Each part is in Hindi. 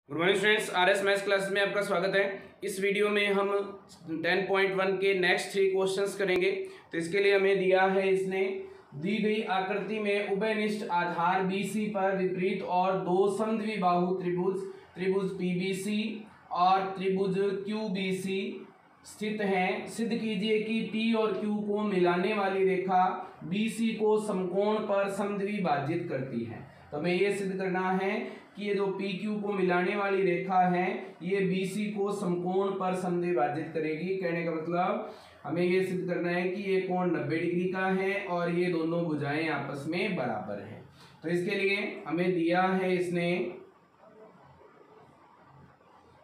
Good morning students, RS maths class में आपका स्वागत है। इस वीडियो में हम 10.1 के नेक्स्ट 3 क्वेश्चंस करेंगे। तो इसके लिए हमें दिया है, इसने दी गई आकृति में उभयनिष्ठ आधार BC पर विपरीत और दो समद्विबाहु त्रिभुज PBC और त्रिभुज QBC स्थित हैं। सिद्ध कीजिए कि P और Q को मिलाने वाली रेखा BC को समकोण पर समद्विभाजित करती है। तो हमें ये सिद्ध करना है कि ये जो PQ को मिलाने वाली रेखा है ये BC को समकोण पर समद्विभाजित करेगी। कहने का मतलब हमें ये सिद्ध करना है कि ये कोण 90 डिग्री का है और ये दोनों भुजाएं आपस में बराबर हैं। तो इसके लिए हमें दिया है, इसने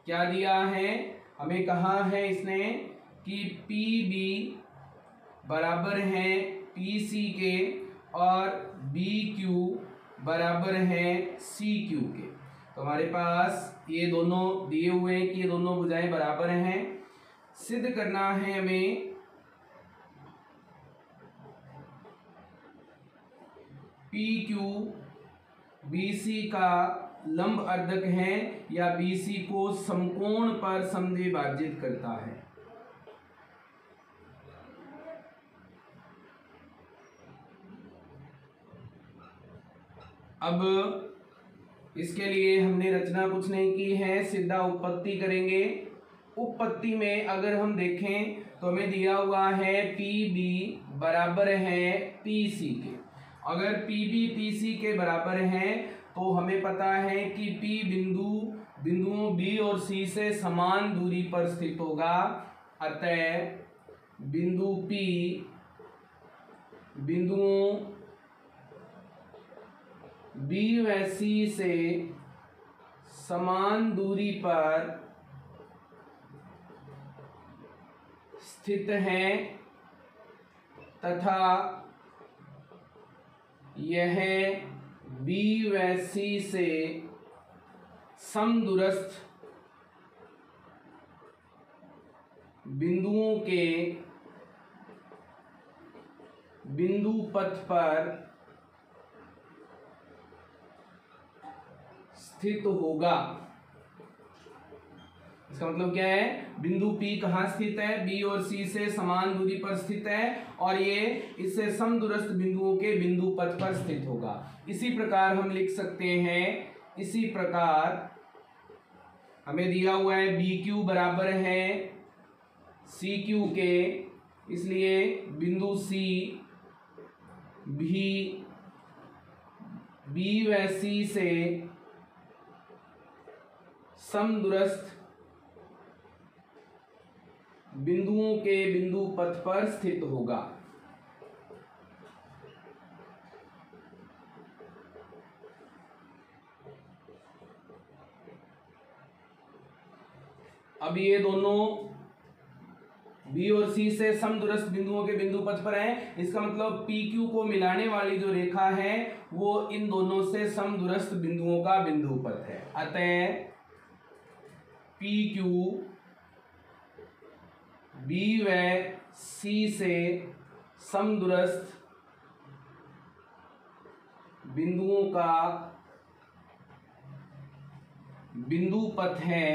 क्या दिया है, हमें कहा है इसने कि PB बराबर है PC के और BQ बराबर है CQ के। तो हमारे पास ये दोनों दिए हुए हैं कि ये दोनों भुजाएं बराबर हैं। सिद्ध करना है हमें PQ BC का लंब अर्धक है या BC को समकोण पर समद्विभाजित करता है। अब इसके लिए हमने रचना कुछ नहीं की है, सीधा उत्पत्ति करेंगे। उत्पत्ति में अगर हम देखें तो हमें दिया हुआ है PB बराबर है PC के। अगर PB PC के बराबर है तो हमें पता है कि P बिंदुओं B और C से समान दूरी पर स्थित होगा। अतः बिंदु P बिंदुओं B व C से समान दूरी पर स्थित है तथा यह B व C से समदूरस्थ बिंदुओं के बिंदु पथ पर स्थित होगा। इसका मतलब क्या है, बिंदु P कहाँ स्थित है, B और C से समान दूरी पर स्थित है और ये इससे समदूरस्थ बिंदुओं के बिंदु पथ पर स्थित होगा। इसी प्रकार हम लिख सकते हैं, इसी प्रकार हमें दिया हुआ है BQ बराबर है CQ के, इसलिए बिंदु C भी B व C से समदूरस्थ बिंदुओं के बिंदु पथ पर स्थित होगा। अब ये दोनों B और C से समदूरस्थ बिंदुओं के बिंदु पथ पर हैं। इसका मतलब PQ को मिलाने वाली जो रेखा है वो इन दोनों से समदूरस्थ बिंदुओं का बिंदु पथ है। अतः PQ B व C से समदूरस्थ बिंदुओं का बिंदु पथ है।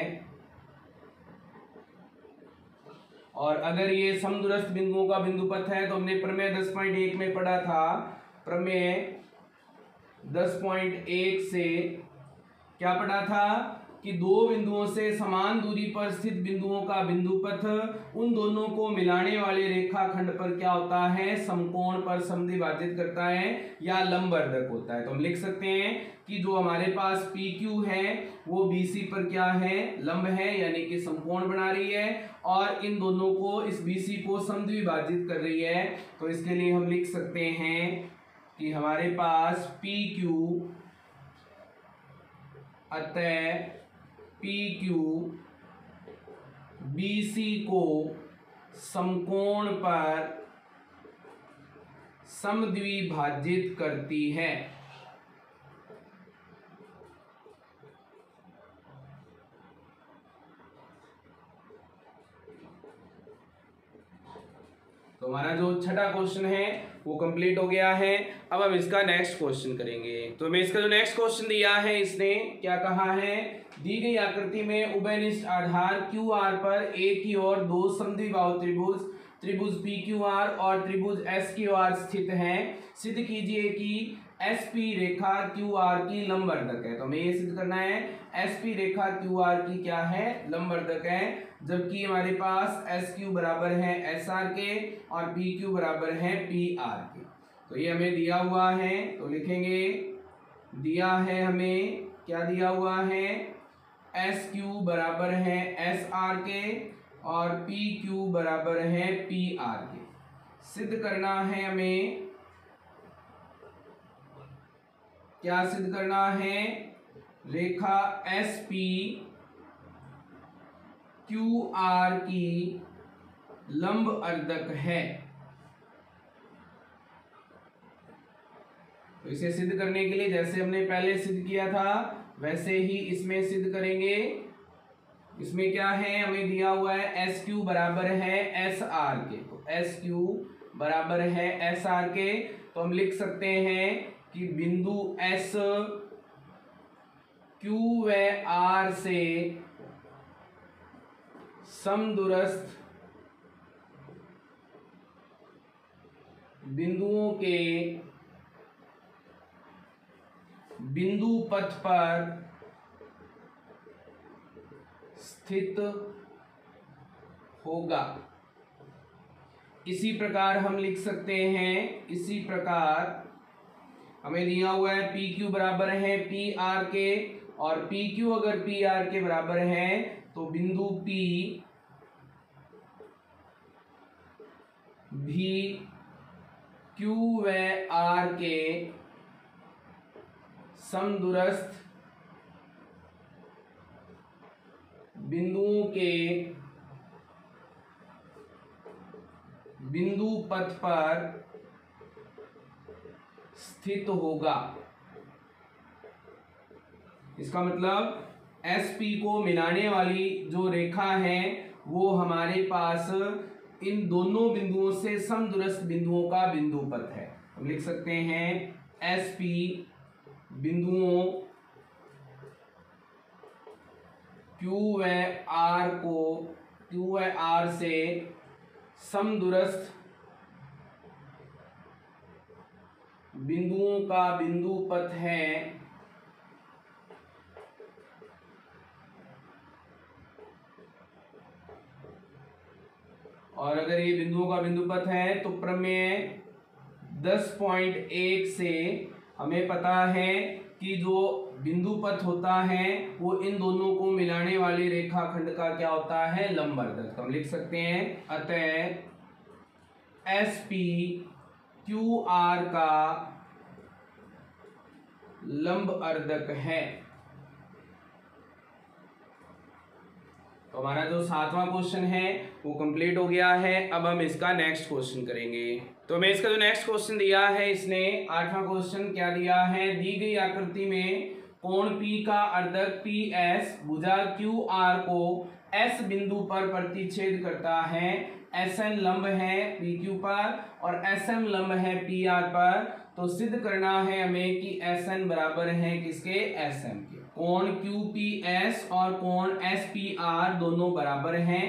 और अगर ये समदूरस्थ बिंदुओं का बिंदु पथ है तो हमने प्रमेय 10.1 में पढ़ा था, प्रमेय 10.1 से क्या पढ़ा था कि दो बिंदुओं से समान दूरी पर स्थित बिंदुओं का बिंदु पथ उन दोनों को मिलाने वाले रेखाखंड पर क्या होता है, समकोण पर समद्विभाजित करता है या लंबवर्धक होता है। तो हम लिख सकते हैं कि जो हमारे पास PQ है वो BC पर क्या है, लंब है, यानी कि समकोण बना रही है और इन दोनों को, इस BC को समद्विभाजित कर रही है। तो इसके लिए हम लिख सकते हैं कि हमारे पास PQ अतः PQ BC को समकोण पर समद्विभाजित करती है। तो हमारा जो छठा क्वेश्चन है वो कंप्लीट हो गया है। अब हम इसका नेक्स्ट क्वेश्चन करेंगे। तो हमें इसका जो नेक्स्ट क्वेश्चन दिया है, इसने क्या कहा है, दी गई आकृति में उभयनिष्ठ आधार क्यू आर पर ए की ओर दो समद्विबाहु त्रिभुज त्रिभुज पी क्यू आर और त्रिभुज एस क्यू आर स्थित हैं। सिद्ध कीजिए कि एस पी रेखा क्यू आर की लंबवर्धक है। तो हमें ये सिद्ध करना है एस पी रेखा क्यू आर की क्या है, लंबवर्धक है, जबकि हमारे पास एस क्यू बराबर है एस आर के और पी क्यू बराबर है पी आर के। तो ये हमें दिया हुआ है, तो लिखेंगे दिया है हमें, क्या दिया हुआ है, एस क्यू बराबर है एस आर के और पी क्यू बराबर है पी आर के। सिद्ध करना है हमें, क्या सिद्ध करना है, रेखा एस पी क्यू आर की लंब अर्धक है। तो इसे सिद्ध करने के लिए जैसे हमने पहले सिद्ध किया था वैसे ही इसमें सिद्ध करेंगे। इसमें क्या है, हमें दिया हुआ है एस क्यू बराबर है एस आर के, तो एस क्यू बराबर है एस आर के। तो हम लिख सकते हैं कि बिंदु एस क्यू व आर से समदूरस्थ बिंदुओं के बिंदु पथ पर स्थित होगा। इसी प्रकार हम लिख सकते हैं, इसी प्रकार हमें दिया हुआ है पी क्यू बराबर है पी आर के और पी क्यू अगर पी आर के बराबर है तो बिंदु पी भी क्यू व आर के समदूरस्थ बिंदुओं के बिंदु पथ पर स्थित होगा। इसका मतलब एस पी को मिलाने वाली जो रेखा है वो हमारे पास इन दोनों बिंदुओं से समदूरस्थ बिंदुओं का बिंदु पथ है। हम लिख सकते हैं एस पी बिंदुओं क्यू व आर को क्यू व आर से समदूरस्थ बिंदुओं का बिंदु पथ है। और अगर ये बिंदुओं का बिंदु पथ है तो प्रमेय 10.1 से हमें पता है कि जो बिंदु पथ होता है वो इन दोनों को मिलाने वाली रेखाखंड का क्या होता है, लंबवर्धक। तो हम लिख सकते हैं अतः एस पी क्यू आर का लंब अर्धक है। तो हमारा जो 7वां क्वेश्चन है वो कंप्लीट हो गया है। अब हम इसका नेक्स्ट क्वेश्चन करेंगे। तो हमें इसका जो नेक्स्ट क्वेश्चन दिया है, इसने 8वां क्वेश्चन क्या दिया है, दी गई आकृति में कोण P का अर्धक PS भुजा QR को S बिंदु पर प्रतिच्छेद करता है। SN लंब है PQ पर और SM लंब है PR पर। तो सिद्ध करना है हमें कि SN बराबर है किसके, SM के। कोण QPS और कोण SPR दोनों बराबर हैं।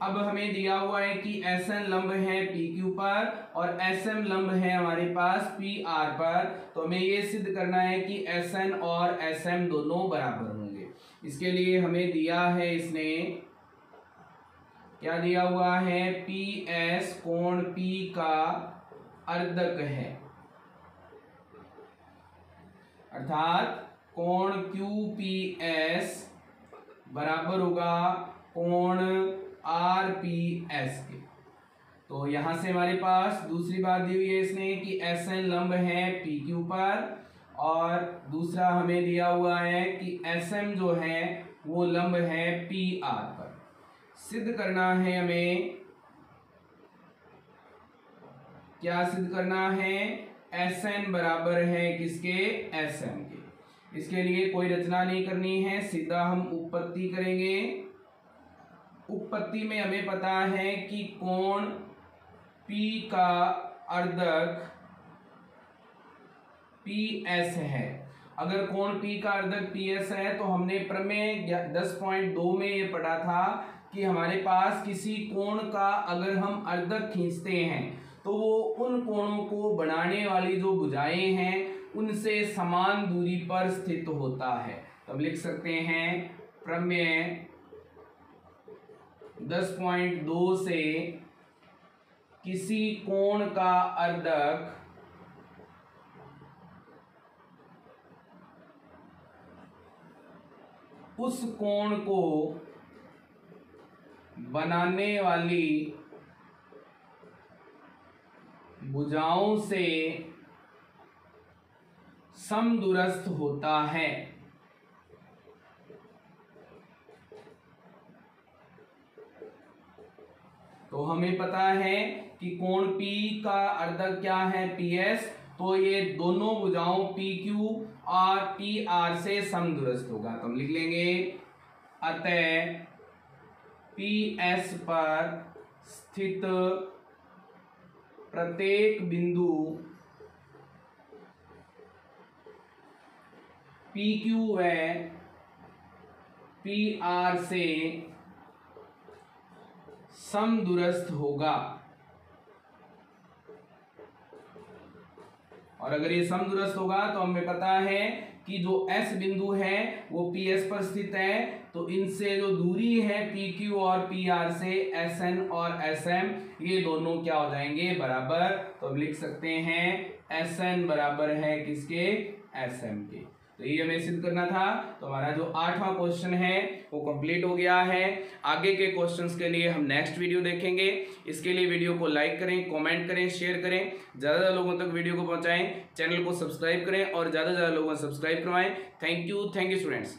अब हमें दिया हुआ है कि SN लंब है PQ पर और SM लंब है हमारे पास PR पर। तो हमें ये सिद्ध करना है कि SN और SM दोनों बराबर होंगे। इसके लिए हमें दिया है, इसने क्या दिया हुआ है, PS कोण P का अर्धक है, अर्थात कोण QPS बराबर होगा कोण RPS के। तो यहां से हमारे पास दूसरी बात दी हुई है इसने कि SN लंब है PQ पर और दूसरा हमें दिया हुआ है कि SM जो है वो लंब है PR पर। सिद्ध करना है हमें, क्या सिद्ध करना है, SN बराबर है किसके, SM के। इसके लिए कोई रचना नहीं करनी है, सीधा हम उपपत्ति करेंगे। उपपत्ति में हमें पता है कि कोण P का अर्धक PS है अगर कोण P का अर्धक PS है तो हमने प्रमेय 10.2 में ये पढ़ा था कि हमारे पास किसी कोण का अगर हम अर्धक खींचते हैं तो वो उन कोणों को बनाने वाली जो भुजाएं हैं उनसे समान दूरी पर स्थित होता है। तो हम लिख सकते हैं प्रमेय 10.2 से किसी कोण का अर्धक उस कोण को बनाने वाली भुजाओं से समदूरस्थ होता है। तो हमें पता है कि कोण P का अर्धक क्या है PS, तो ये दोनों भुजाओं PQ और PR से समदूरस्थ होगा। तो हम लिख लेंगे अतः PS पर स्थित प्रत्येक बिंदु PQ व PR से समदूरस्थ होगा। और अगर ये समदूरस्थ होगा तो हमें पता है कि जो S बिंदु है वो PS पर स्थित है, तो इनसे जो दूरी है PQ और PR से SN और SM ये दोनों क्या हो जाएंगे बराबर। तो हम लिख सकते हैं SN बराबर है किसके, SM के। तो ये हमें सिद्ध करना था। तो हमारा जो 8वां क्वेश्चन है वो कंप्लीट हो गया है। आगे के क्वेश्चंस के लिए हम नेक्स्ट वीडियो देखेंगे। इसके लिए वीडियो को लाइक करें, कमेंट करें, शेयर करें, ज़्यादा लोगों तक वीडियो को पहुंचाएं, चैनल को सब्सक्राइब करें और ज़्यादा से ज़्यादा लोगों को सब्सक्राइब करवाएं। Thank you students.